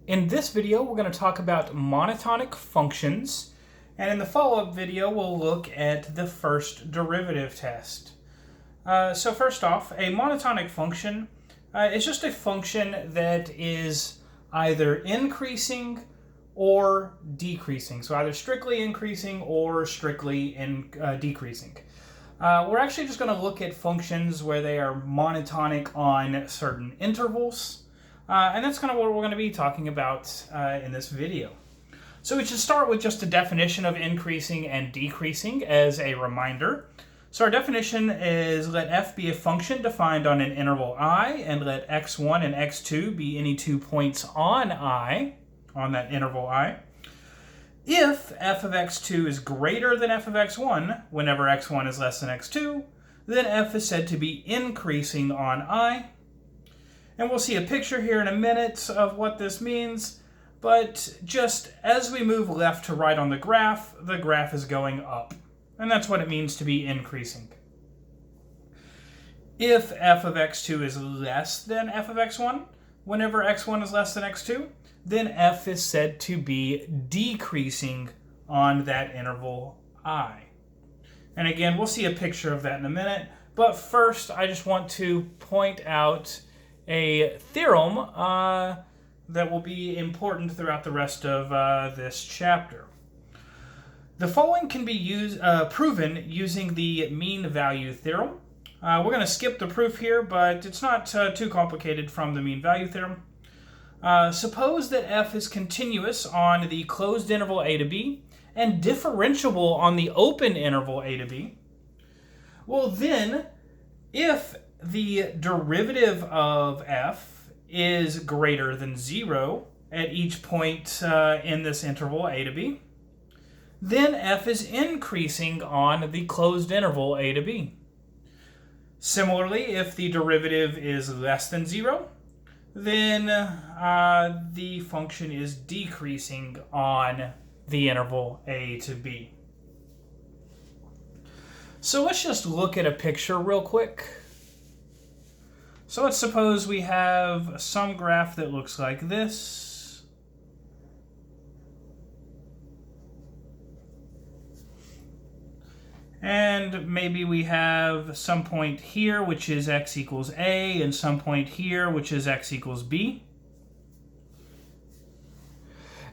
In this video, we're going to talk about monotonic functions, and in the follow-up video, we'll look at the first derivative test. So first off, a monotonic function is just a function that is either increasing or decreasing. So either strictly increasing or strictly decreasing. We're actually just going to look at functions where they are monotonic on certain intervals. And that's kind of what we're going to be talking about in this video. So we should start with just a definition of increasing and decreasing as a reminder. So our definition is let f be a function defined on an interval I, and let x1 and x2 be any 2 points on I, on that interval I. If f of x2 is greater than f of x1, whenever x1 is less than x2, then f is said to be increasing on I. And we'll see a picture here in a minute of what this means, but just as we move left to right on the graph is going up. And that's what it means to be increasing. If f of x2 is less than f of x1, whenever x1 is less than x2, then f is said to be decreasing on that interval I. And again, we'll see a picture of that in a minute, but first I just want to point out a theorem that will be important throughout the rest of this chapter. The following can be proven using the mean value theorem. We're going to skip the proof here, but it's not too complicated from the mean value theorem. Suppose that f is continuous on the closed interval a to b and differentiable on the open interval a to b. Well then, if the derivative of f is greater than 0 at each point in this interval a to b, then f is increasing on the closed interval a to b. Similarly, if the derivative is less than 0, then the function is decreasing on the interval a to b. So let's just look at a picture real quick. So let's suppose we have some graph that looks like this. And maybe we have some point here, which is x equals a, and some point here, which is x equals b.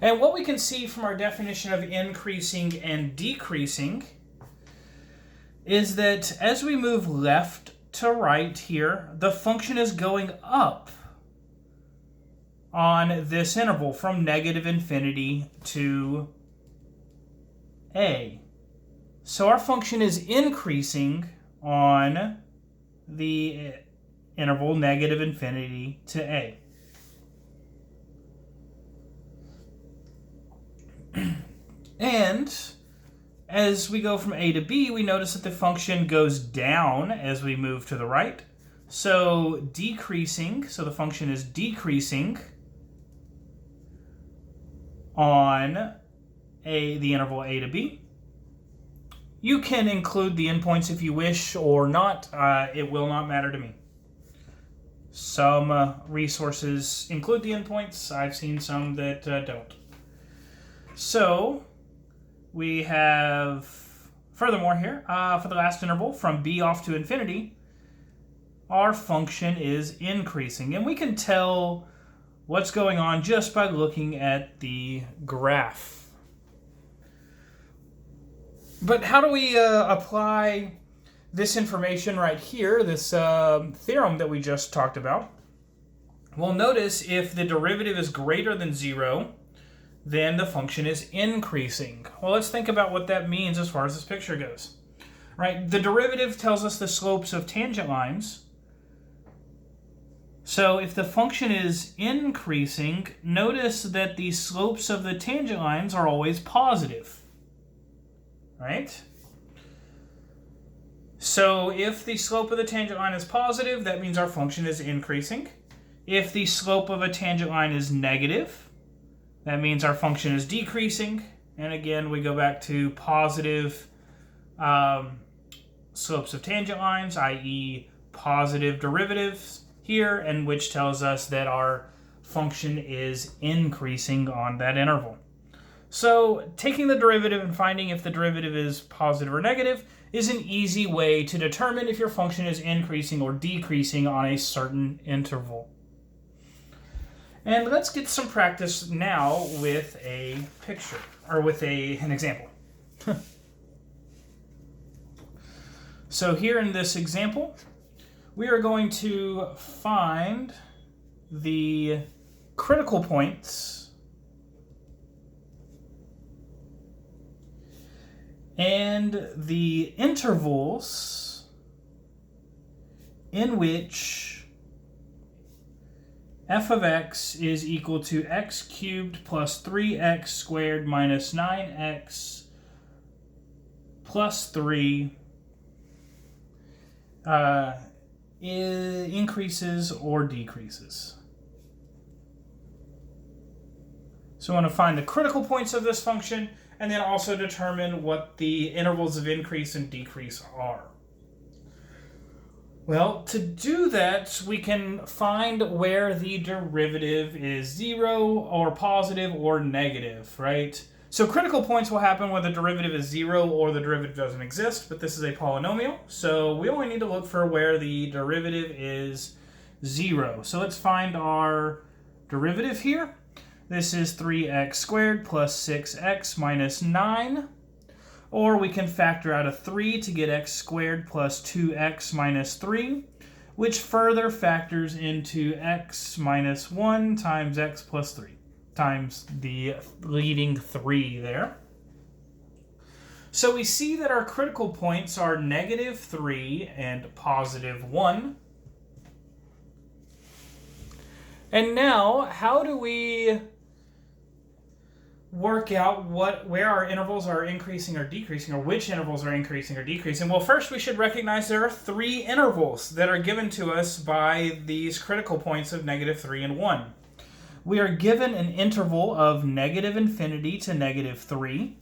And what we can see from our definition of increasing and decreasing is that as we move left to right here, the function is going up on this interval from negative infinity to a. So our function is increasing on the interval negative infinity to a. And as we go from a to b, we notice that the function goes down as we move to the right. So decreasing, so the function is decreasing on the interval a to b. You can include the endpoints if you wish or not. It will not matter to me. Some resources include the endpoints. I've seen some that don't. So we have, furthermore here, for the last interval, from b off to infinity, our function is increasing. And we can tell what's going on just by looking at the graph. But how do we apply this information right here, this theorem that we just talked about? Well, notice if the derivative is greater than 0, then the function is increasing. Well, let's think about what that means as far as this picture goes. Right? The derivative tells us the slopes of tangent lines. So if the function is increasing, notice that the slopes of the tangent lines are always positive. Right? So if the slope of the tangent line is positive, that means our function is increasing. If the slope of a tangent line is negative, that means our function is decreasing. And again, we go back to positive slopes of tangent lines, i.e. positive derivatives here, and which tells us that our function is increasing on that interval. So taking the derivative and finding if the derivative is positive or negative is an easy way to determine if your function is increasing or decreasing on a certain interval. And let's get some practice now with a picture, or with an example. So here in this example, we are going to find the critical points and the intervals in which f of x is equal to x cubed plus 3x squared minus 9x plus 3 increases or decreases. So I want to find the critical points of this function and then also determine what the intervals of increase and decrease are. Well, to do that, we can find where the derivative is 0 or positive or negative, right? So critical points will happen when the derivative is 0 or the derivative doesn't exist, but this is a polynomial, so we only need to look for where the derivative is 0. So let's find our derivative here. This is 3x squared plus 6x minus 9. Or we can factor out a 3 to get x squared plus 2x minus 3, which further factors into x minus 1 times x plus 3, times the leading 3 there. So we see that our critical points are negative 3 and positive 1. And now, how do we work out where our intervals are increasing or decreasing, or which intervals are increasing or decreasing? Well, first we should recognize there are 3 intervals that are given to us by these critical points of negative 3 and 1. We are given an interval of negative infinity to negative 3,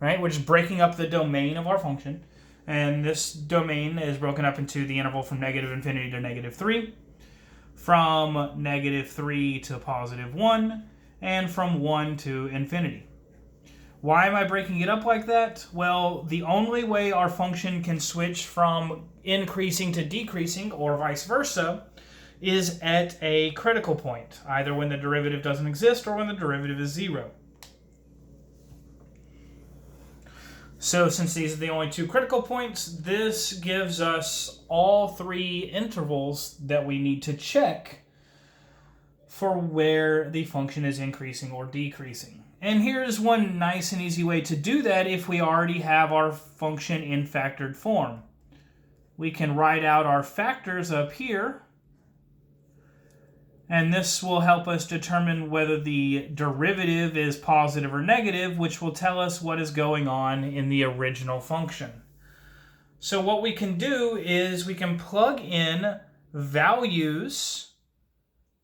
right? We're just breaking up the domain of our function, and this domain is broken up into the interval from negative infinity to negative 3, from negative 3 to positive 1, and from 1 to infinity. Why am I breaking it up like that? Well, the only way our function can switch from increasing to decreasing, or vice versa, is at a critical point, either when the derivative doesn't exist or when the derivative is 0. So since these are the only 2 critical points, this gives us all 3 intervals that we need to check for where the function is increasing or decreasing. And here's one nice and easy way to do that if we already have our function in factored form. We can write out our factors up here, and this will help us determine whether the derivative is positive or negative, which will tell us what is going on in the original function. So what we can do is we can plug in values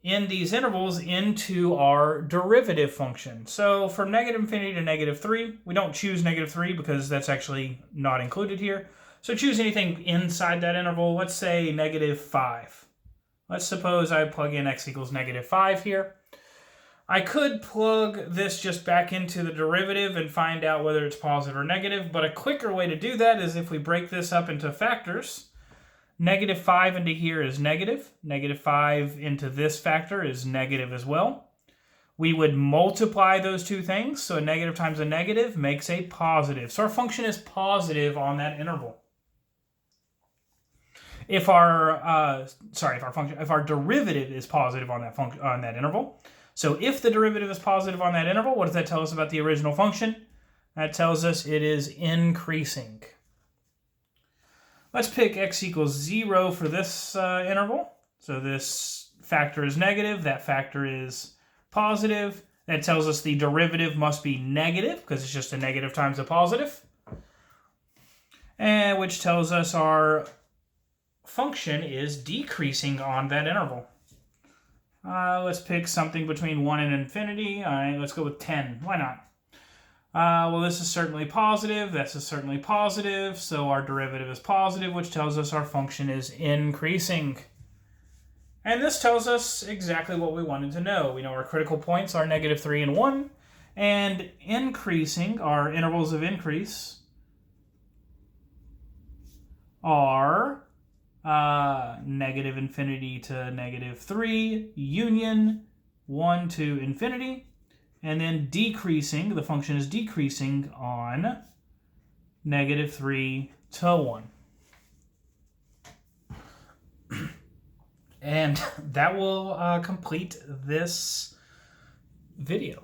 in these intervals into our derivative function. So for negative infinity to negative 3, we don't choose negative 3 because that's actually not included here. So choose anything inside that interval. Let's say negative 5. Let's suppose I plug in x equals negative 5 here. I could plug this just back into the derivative and find out whether it's positive or negative, but a quicker way to do that is if we break this up into factors. Negative 5 into here is negative. Negative 5 into this factor is negative as well. We would multiply those 2 things, so a negative times a negative makes a positive. So our function is positive on that interval. If our derivative is positive on that interval. So if the derivative is positive on that interval, what does that tell us about the original function? That tells us it is increasing. Let's pick x equals 0 for this interval. So this factor is negative, that factor is positive. That tells us the derivative must be negative because it's just a negative times a positive. And which tells us our function is decreasing on that interval. Let's pick something between 1 and infinity. All right, let's go with 10. Why not? Well, this is certainly positive. This is certainly positive. So our derivative is positive, which tells us our function is increasing. And this tells us exactly what we wanted to know. We know our critical points are -3 and 1, and increasing, our intervals of increase, are -infinity to -3, union 1 to infinity, and then decreasing, the function is decreasing on -3 to 1. And that will complete this video.